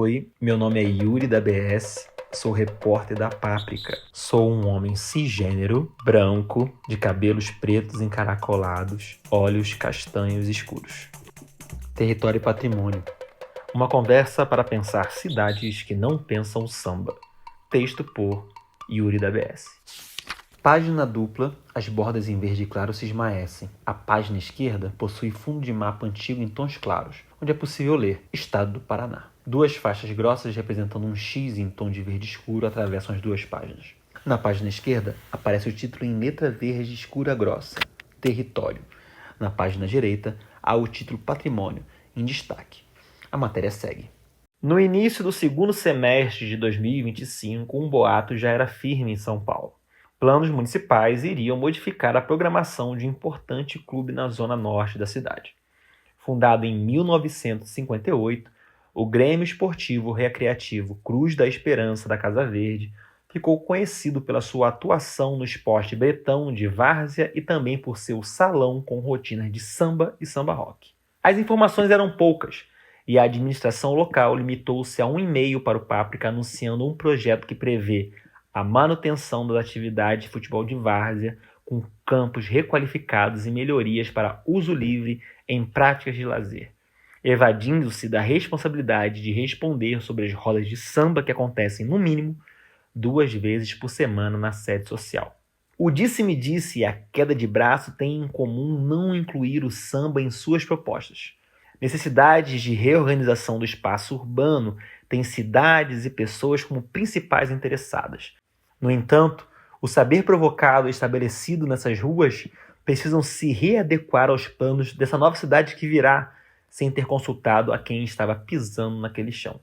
Oi, meu nome é Yuri da BS, sou repórter da Páprica. Sou um homem cisgênero, branco, de cabelos pretos encaracolados, olhos castanhos escuros. Território e patrimônio. Uma conversa para pensar cidades que não pensam o samba. Texto por Yuri da BS. Página dupla, as bordas em verde claro se esmaecem. A página esquerda possui fundo de mapa antigo em tons claros, onde é possível ler Estado do Paraná. Duas faixas grossas representando um X em tom de verde escuro atravessam as duas páginas. Na página esquerda, aparece o título em letra verde escura grossa, Território. Na página direita, há o título Patrimônio, em destaque. A matéria segue. No início do segundo semestre de 2025, um boato já era firme em São Paulo. Planos municipais iriam modificar a programação de um importante clube na zona norte da cidade. Fundado em 1958, o Grêmio Esportivo Recreativo Cruz da Esperança da Casa Verde ficou conhecido pela sua atuação no esporte bretão de várzea e também por seu salão com rotinas de samba e samba rock. As informações eram poucas e a administração local limitou-se a um e-mail para o Páprica anunciando um projeto que prevê a manutenção das atividades de futebol de várzea com campos requalificados e melhorias para uso livre em práticas de lazer, evadindo-se da responsabilidade de responder sobre as rodas de samba que acontecem, no mínimo, 2 vezes por semana na sede social. O disse-me-disse e a queda de braço têm em comum não incluir o samba em suas propostas. Necessidades de reorganização do espaço urbano têm cidades e pessoas como principais interessadas. No entanto, o saber provocado e estabelecido nessas ruas precisam se readequar aos planos dessa nova cidade que virá, sem ter consultado a quem estava pisando naquele chão.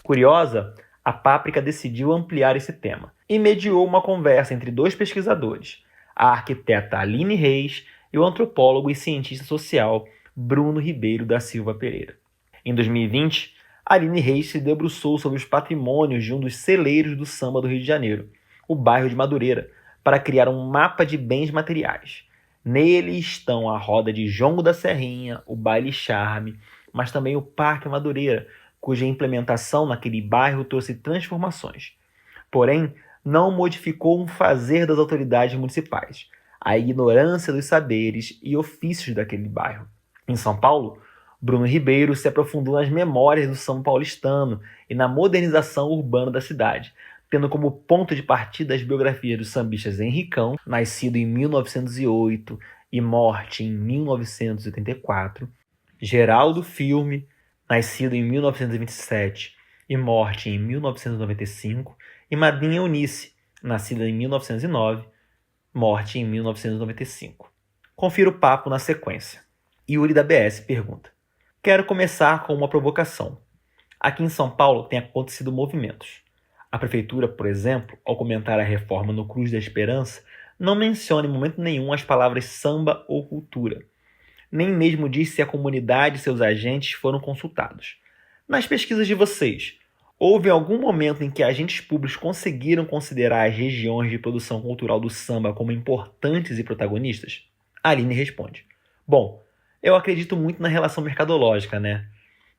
Curiosa, a Páprica decidiu ampliar esse tema e mediou uma conversa entre 2 pesquisadores, a arquiteta Aline Reis e o antropólogo e cientista social Bruno Ribeiro da Silva Pereira. Em 2020, Aline Reis se debruçou sobre os patrimônios de um dos celeiros do samba do Rio de Janeiro, o bairro de Madureira, para criar um mapa de bens materiais. Nele estão a roda de jongo da Serrinha, o baile charme, mas também o Parque Madureira, cuja implementação naquele bairro trouxe transformações. Porém, não modificou um fazer das autoridades municipais, a ignorância dos saberes e ofícios daquele bairro. Em São Paulo, Bruno Ribeiro se aprofundou nas memórias do samba paulistano e na modernização urbana da cidade, tendo como ponto de partida as biografias dos sambistas Henricão, nascido em 1908 e morte em 1984, Geraldo Filme, nascido em 1927 e morte em 1995, e Madrinha Eunice, nascida em 1909, morte em 1995. Confira o papo na sequência. Yuri da BS pergunta: quero começar com uma provocação. Aqui em São Paulo tem acontecido movimentos. A prefeitura, por exemplo, ao comentar a reforma no Cruz da Esperança, não menciona em momento nenhum as palavras samba ou cultura. Nem mesmo diz se a comunidade e seus agentes foram consultados. Nas pesquisas de vocês, houve algum momento em que agentes públicos conseguiram considerar as regiões de produção cultural do samba como importantes e protagonistas? Aline responde: bom, eu acredito muito na relação mercadológica, né?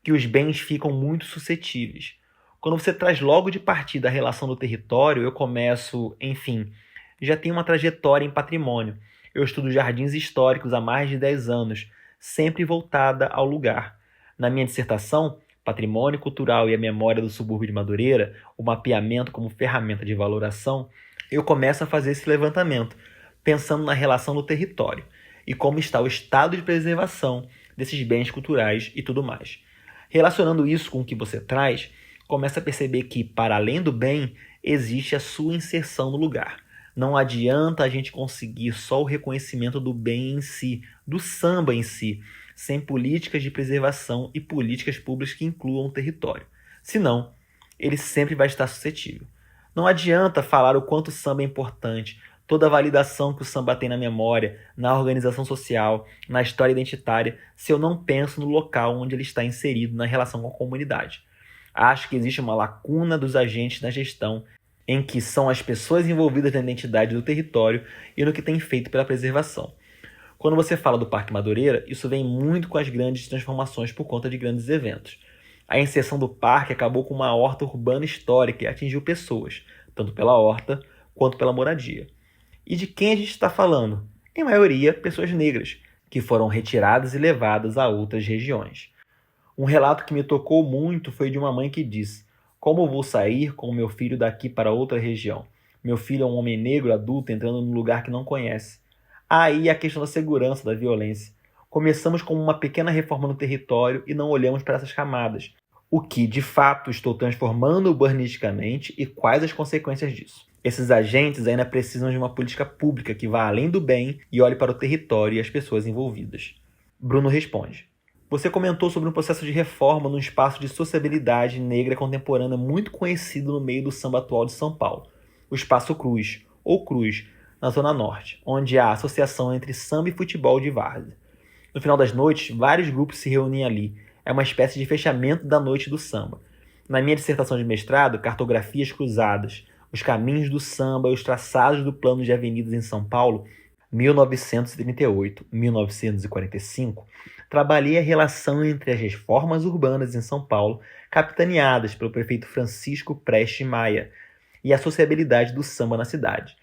Que os bens ficam muito suscetíveis. Quando você traz logo de partida a relação do território, eu começo, enfim, já tenho uma trajetória em patrimônio. Eu estudo jardins históricos há mais de 10 anos, sempre voltada ao lugar. Na minha dissertação, Patrimônio Cultural e a Memória do Subúrbio de Madureira, o mapeamento como ferramenta de valoração, eu começo a fazer esse levantamento, pensando na relação do território e como está o estado de preservação desses bens culturais e tudo mais. Relacionando isso com o que você traz, começa a perceber que, para além do bem, existe a sua inserção no lugar. Não adianta a gente conseguir só o reconhecimento do bem em si, do samba em si, sem políticas de preservação e políticas públicas que incluam o território. Senão, ele sempre vai estar suscetível. Não adianta falar o quanto o samba é importante, toda a validação que o samba tem na memória, na organização social, na história identitária, se eu não penso no local onde ele está inserido na relação com a comunidade. Acho que existe uma lacuna dos agentes na gestão, em que são as pessoas envolvidas na identidade do território e no que tem feito pela preservação. Quando você fala do Parque Madureira, isso vem muito com as grandes transformações por conta de grandes eventos. A inserção do parque acabou com uma horta urbana histórica e atingiu pessoas, tanto pela horta quanto pela moradia. E de quem a gente está falando? Em maioria, pessoas negras, que foram retiradas e levadas a outras regiões. Um relato que me tocou muito foi de uma mãe que disse: "Como vou sair com meu filho daqui para outra região? Meu filho é um homem negro adulto entrando num lugar que não conhece." Aí a questão da segurança, da violência. Começamos com uma pequena reforma no território e não olhamos para essas camadas. O que, de fato, estou transformando urbanisticamente e quais as consequências disso. Esses agentes ainda precisam de uma política pública que vá além do bem e olhe para o território e as pessoas envolvidas. Bruno responde: você comentou sobre um processo de reforma num espaço de sociabilidade negra contemporânea muito conhecido no meio do samba atual de São Paulo, o Espaço Cruz, ou Cruz, na Zona Norte, onde há associação entre samba e futebol de várzea. No final das noites, vários grupos se reúnem ali. É uma espécie de fechamento da noite do samba. Na minha dissertação de mestrado, Cartografias Cruzadas, os caminhos do samba e os traçados do plano de avenidas em São Paulo, 1938-1945, trabalhei a relação entre as reformas urbanas em São Paulo, capitaneadas pelo prefeito Francisco Preste Maia, e a sociabilidade do samba na cidade.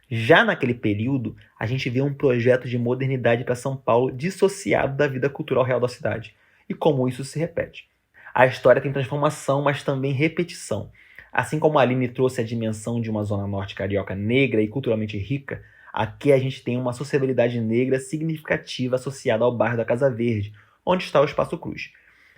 Já naquele período, a gente vê um projeto de modernidade para São Paulo dissociado da vida cultural real da cidade, e como isso se repete. A história tem transformação, mas também repetição. Assim como a Aline trouxe a dimensão de uma zona norte carioca negra e culturalmente rica, aqui a gente tem uma sociabilidade negra significativa associada ao bairro da Casa Verde, onde está o Espaço Cruz.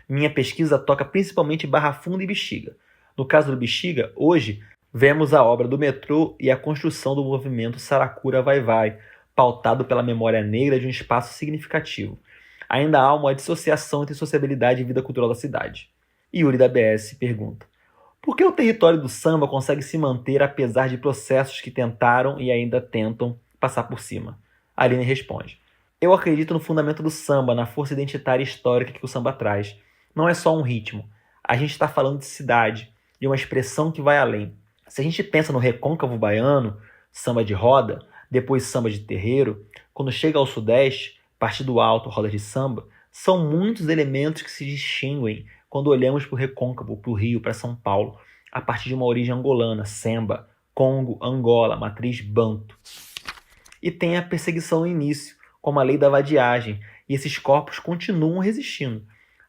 Minha pesquisa toca principalmente Barra Funda e Bexiga. No caso do Bexiga, hoje, vemos a obra do metrô e a construção do movimento Saracura Vai-Vai, pautado pela memória negra de um espaço significativo. Ainda há uma dissociação entre sociabilidade e vida cultural da cidade. Yuri da BS pergunta: por que o território do samba consegue se manter apesar de processos que tentaram e ainda tentam passar por cima? Aline responde: eu acredito no fundamento do samba, na força identitária e histórica que o samba traz. Não é só um ritmo. A gente está falando de cidade, de uma expressão que vai além. Se a gente pensa no recôncavo baiano, samba de roda, depois samba de terreiro, quando chega ao sudeste, partido alto, roda de samba, são muitos elementos que se distinguem quando olhamos para o recôncavo, para o Rio, para São Paulo, a partir de uma origem angolana, Semba, Congo, Angola, matriz Banto. E tem a perseguição no início, como a lei da vadiagem, e esses corpos continuam resistindo.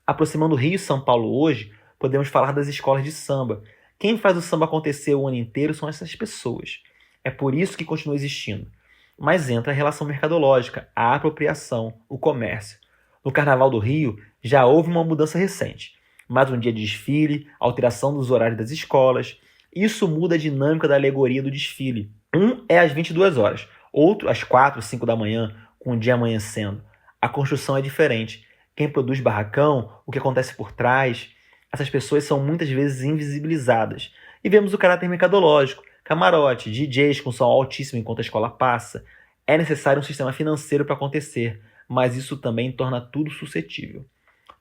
Aproximando Rio e São Paulo hoje, podemos falar das escolas de samba. Quem faz o samba acontecer o ano inteiro são essas pessoas. É por isso que continua existindo. Mas entra a relação mercadológica, a apropriação, o comércio. No Carnaval do Rio, já houve uma mudança recente. Mais um dia de desfile, alteração dos horários das escolas. Isso muda a dinâmica da alegoria do desfile. Um é às 22 horas, outro às 4, 5 da manhã, com o dia amanhecendo. A construção é diferente. Quem produz barracão, o que acontece por trás, essas pessoas são muitas vezes invisibilizadas. E vemos o caráter mercadológico, camarote, DJs com som altíssimo enquanto a escola passa. É necessário um sistema financeiro para acontecer, mas isso também torna tudo suscetível.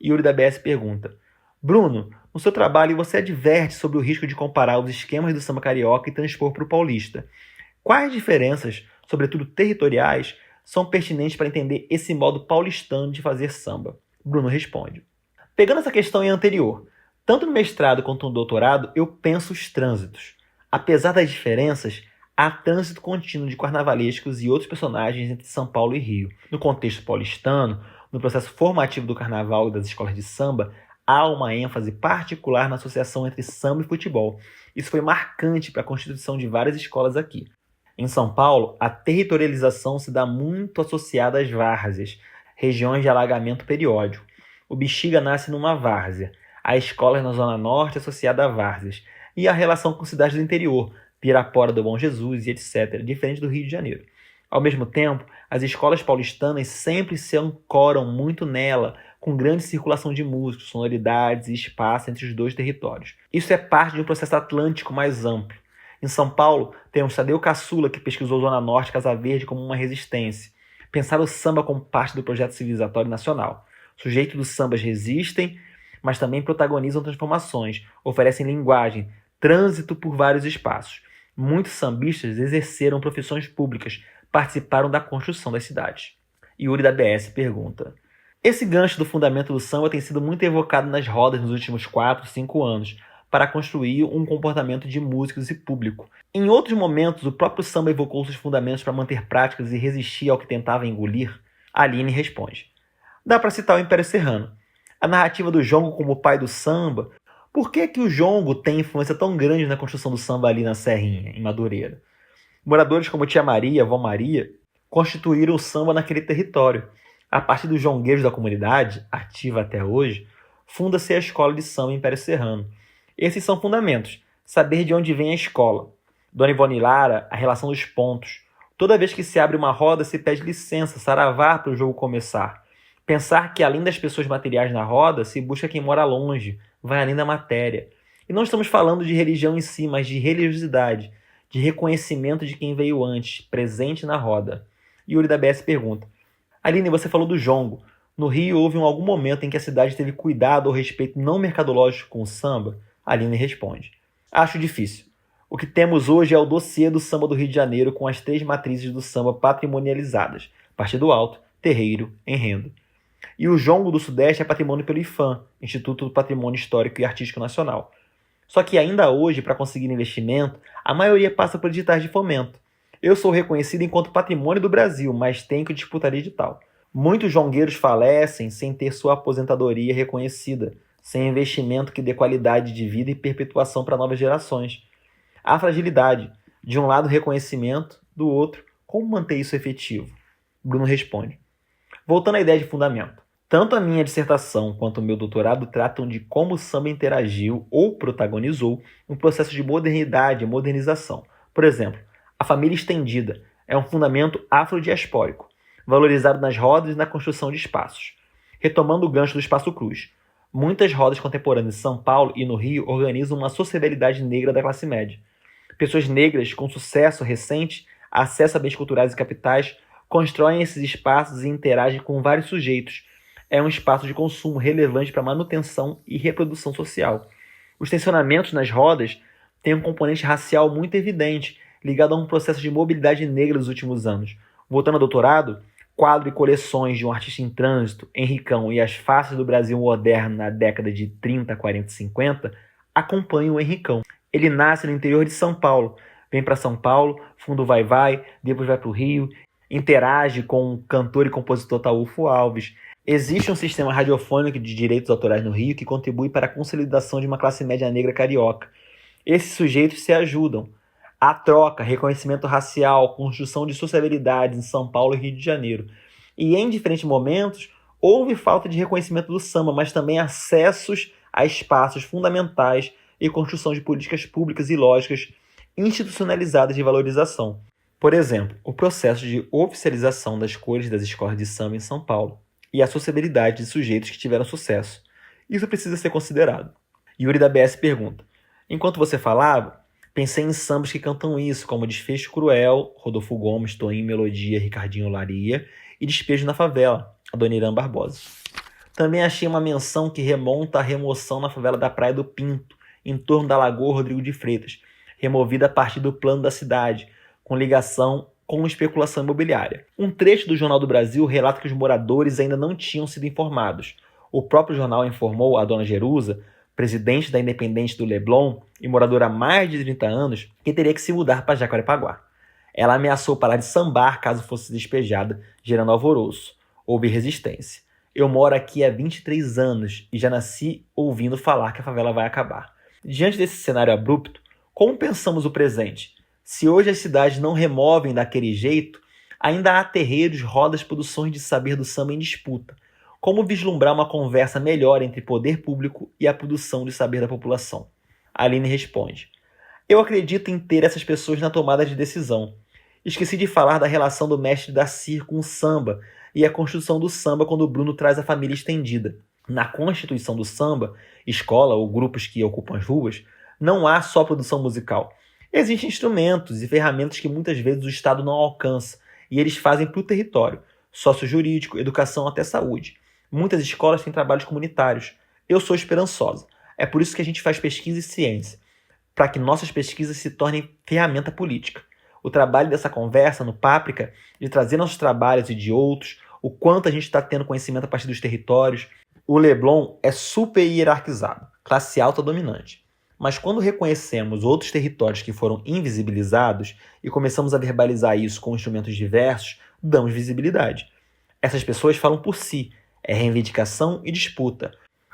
Yuri da BS pergunta: Bruno, no seu trabalho você adverte sobre o risco de comparar os esquemas do samba carioca e transpor para o paulista. Quais diferenças, sobretudo territoriais, são pertinentes para entender esse modo paulistano de fazer samba? Bruno responde: pegando essa questão em anterior, tanto no mestrado quanto no doutorado, eu penso os trânsitos. Apesar das diferenças, há trânsito contínuo de carnavalescos e outros personagens entre São Paulo e Rio. No contexto paulistano, no processo formativo do carnaval e das escolas de samba, há uma ênfase particular na associação entre samba e futebol. Isso foi marcante para a constituição de várias escolas aqui. Em São Paulo, a territorialização se dá muito associada às várzeas, regiões de alagamento periódico. O Bexiga nasce numa várzea, a escola na Zona Norte associada a várzeas, e a relação com cidades do interior, Pirapora do Bom Jesus e etc., diferente do Rio de Janeiro. Ao mesmo tempo, as escolas paulistanas sempre se ancoram muito nela, com grande circulação de músicos, sonoridades e espaço entre os dois territórios. Isso é parte de um processo atlântico mais amplo. Em São Paulo, temos Tadeu Caçula, que pesquisou Zona Norte e Casa Verde como uma resistência. Pensar o samba como parte do projeto civilizatório nacional. Sujeitos dos sambas resistem, mas também protagonizam transformações, oferecem linguagem, trânsito por vários espaços. Muitos sambistas exerceram profissões públicas, participaram da construção das cidades. Yuri da BS pergunta: Esse gancho do fundamento do samba tem sido muito evocado nas rodas nos últimos 4, 5 anos, para construir um comportamento de músicos e público. Em outros momentos, o próprio samba evocou seus fundamentos para manter práticas e resistir ao que tentava engolir. Aline responde. Dá para citar o Império Serrano. A narrativa do jongo como o pai do samba. Por que o jongo tem influência tão grande na construção do samba ali na Serrinha, em Madureira? Moradores como Tia Maria, Vó Maria, constituíram o samba naquele território. A partir dos jongueiros da comunidade, ativa até hoje, funda-se a escola de samba Império Serrano. Esses são fundamentos. Saber de onde vem a escola. Dona Ivone Lara, a relação dos pontos. Toda vez que se abre uma roda, se pede licença, saravá para o jogo começar. Pensar que além das pessoas materiais na roda, se busca quem mora longe, vai além da matéria. E não estamos falando de religião em si, mas de religiosidade, de reconhecimento de quem veio antes, presente na roda. Yuri da BS pergunta, Aline, você falou do jongo. No Rio houve algum momento em que a cidade teve cuidado ou respeito não mercadológico com o samba? Aline responde, acho difícil. O que temos hoje é o dossiê do samba do Rio de Janeiro com as 3 matrizes do samba patrimonializadas, Partido Alto, Terreiro, Enredo. E o jongo do Sudeste é patrimônio pelo IPHAN, Instituto do Patrimônio Histórico e Artístico Nacional. Só que ainda hoje, para conseguir investimento, a maioria passa por editais de fomento. Eu sou reconhecido enquanto patrimônio do Brasil, mas tenho que disputar edital. Muitos jongueiros falecem sem ter sua aposentadoria reconhecida, sem investimento que dê qualidade de vida e perpetuação para novas gerações. Há fragilidade. De um lado, reconhecimento, do outro, como manter isso efetivo? Bruno responde. Voltando à ideia de fundamento. Tanto a minha dissertação quanto o meu doutorado tratam de como o samba interagiu ou protagonizou um processo de modernidade e modernização. Por exemplo, a família estendida é um fundamento afrodiaspórico, valorizado nas rodas e na construção de espaços. Retomando o gancho do Espaço Cruz, muitas rodas contemporâneas em São Paulo e no Rio organizam uma sociabilidade negra da classe média. Pessoas negras com sucesso recente, acesso a bens culturais e capitais, constroem esses espaços e interagem com vários sujeitos. É um espaço de consumo relevante para a manutenção e reprodução social. Os tensionamentos nas rodas têm um componente racial muito evidente, ligado a um processo de mobilidade negra dos últimos anos. Voltando ao doutorado, quadro e coleções de um artista em trânsito, Henricão, e as faces do Brasil moderno na década de 30, 40 e 50, acompanham o Henricão. Ele nasce no interior de São Paulo, vem para São Paulo, funda o Vai Vai, depois vai para o Rio, interage com o cantor e compositor Taúfo Alves. Existe um sistema radiofônico de direitos autorais no Rio que contribui para a consolidação de uma classe média negra carioca. Esses sujeitos se ajudam. Há troca, reconhecimento racial, construção de sociabilidades em São Paulo e Rio de Janeiro. E em diferentes momentos, houve falta de reconhecimento do samba, mas também acessos a espaços fundamentais e construção de políticas públicas e lógicas institucionalizadas de valorização. Por exemplo, o processo de oficialização das cores das escolas de samba em São Paulo e a sociabilidade de sujeitos que tiveram sucesso. Isso precisa ser considerado. Yuri da BS pergunta, enquanto você falava, pensei em sambas que cantam isso, como Desfecho Cruel, Rodolfo Gomes, Toinho Melodia, Ricardinho Laria e Despejo na Favela, Adoniran Barbosa. Também achei uma menção que remonta à remoção na favela da Praia do Pinto, em torno da Lagoa Rodrigo de Freitas, removida a partir do plano da cidade, com ligação com especulação imobiliária. Um trecho do Jornal do Brasil relata que os moradores ainda não tinham sido informados. O próprio jornal informou a dona Jerusa, presidente da Independente do Leblon e moradora há mais de 30 anos, que teria que se mudar para Jacarepaguá. Ela ameaçou parar de sambar caso fosse despejada, gerando alvoroço. Houve resistência. Eu moro aqui há 23 anos e já nasci ouvindo falar que a favela vai acabar. Diante desse cenário abrupto, como pensamos o presente? Se hoje as cidades não removem daquele jeito, ainda há terreiros, rodas, produções de saber do samba em disputa. Como vislumbrar uma conversa melhor entre poder público e a produção de saber da população? Aline responde. Eu acredito em ter essas pessoas na tomada de decisão. Esqueci de falar da relação do mestre Dacir com o samba e a construção do samba quando o Bruno traz a família estendida. Na constituição do samba, escola ou grupos que ocupam as ruas, não há só produção musical. Existem instrumentos e ferramentas que muitas vezes o Estado não alcança e eles fazem para o território, sócio-jurídico, educação até saúde. Muitas escolas têm trabalhos comunitários. Eu sou esperançosa. É por isso que a gente faz pesquisa e ciência, para que nossas pesquisas se tornem ferramenta política. O trabalho dessa conversa no Páprica, de trazer nossos trabalhos e de outros, o quanto a gente está tendo conhecimento a partir dos territórios. O Leblon é super hierarquizado, classe alta dominante. Mas quando reconhecemos outros territórios que foram invisibilizados e começamos a verbalizar isso com instrumentos diversos, damos visibilidade. Essas pessoas falam por si, é reivindicação e disputa.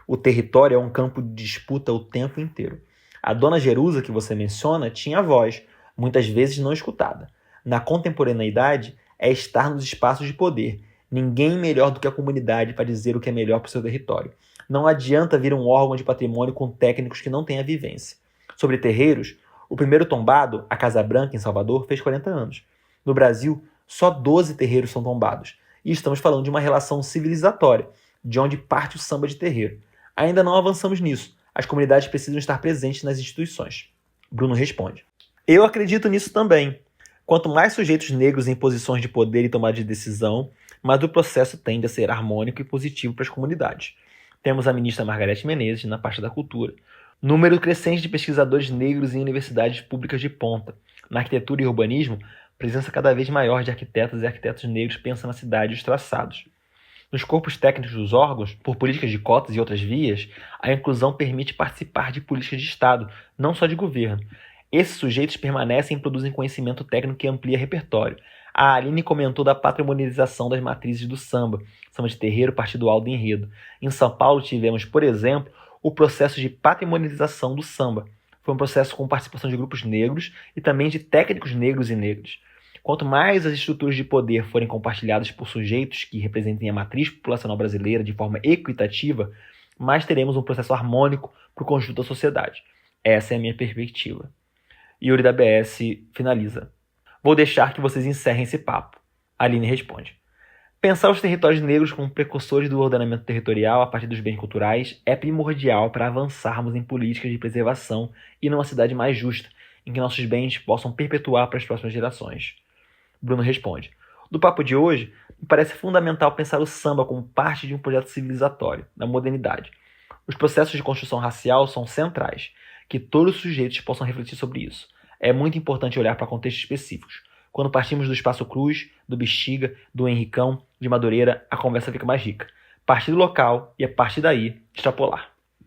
O território é um campo de disputa o tempo inteiro. A dona Jerusa, que você menciona, tinha voz, muitas vezes não escutada. Na contemporaneidade, é estar nos espaços de poder. Ninguém melhor do que a comunidade para dizer o que é melhor para o seu território. Não adianta vir um órgão de patrimônio com técnicos que não têm a vivência. Sobre terreiros, o primeiro tombado, a Casa Branca, em Salvador, fez 40 anos. No Brasil, só 12 terreiros são tombados. E estamos falando de uma relação civilizatória, de onde parte o samba de terreiro. Ainda não avançamos nisso. As comunidades precisam estar presentes nas instituições. Bruno responde. Eu acredito nisso também. Quanto mais sujeitos negros em posições de poder e tomada de decisão, mais o processo tende a ser harmônico e positivo para as comunidades. Temos a ministra Margarete Menezes na parte da cultura. Número crescente de pesquisadores negros em universidades públicas de ponta. Na arquitetura e urbanismo, presença cada vez maior de arquitetas e arquitetos negros pensando na cidade e os traçados. Nos corpos técnicos dos órgãos, por políticas de cotas e outras vias, a inclusão permite participar de políticas de Estado, não só de governo. Esses sujeitos permanecem e produzem conhecimento técnico que amplia repertório. A Aline comentou da patrimonialização das matrizes do samba de terreiro, partidual do enredo. Em São Paulo tivemos, por exemplo, o processo de patrimonialização do samba. Foi um processo com participação de grupos negros e também de técnicos negros e negras. Quanto mais as estruturas de poder forem compartilhadas por sujeitos que representem a matriz populacional brasileira de forma equitativa, mais teremos um processo harmônico para o conjunto da sociedade. Essa é a minha perspectiva. Yuri da BS finaliza. Vou deixar que vocês encerrem esse papo. Aline responde. Pensar os territórios negros como precursores do ordenamento territorial a partir dos bens culturais é primordial para avançarmos em políticas de preservação e numa cidade mais justa, em que nossos bens possam perpetuar para as próximas gerações. Bruno responde. Do papo de hoje, me parece fundamental pensar o samba como parte de um projeto civilizatório, da modernidade. Os processos de construção racial são centrais, que todos os sujeitos possam refletir sobre isso. É muito importante olhar para contextos específicos. Quando partimos do Espaço Cruz, do Bexiga, do Henricão, de Madureira, a conversa fica mais rica. Partir do local e, a partir daí, extrapolar.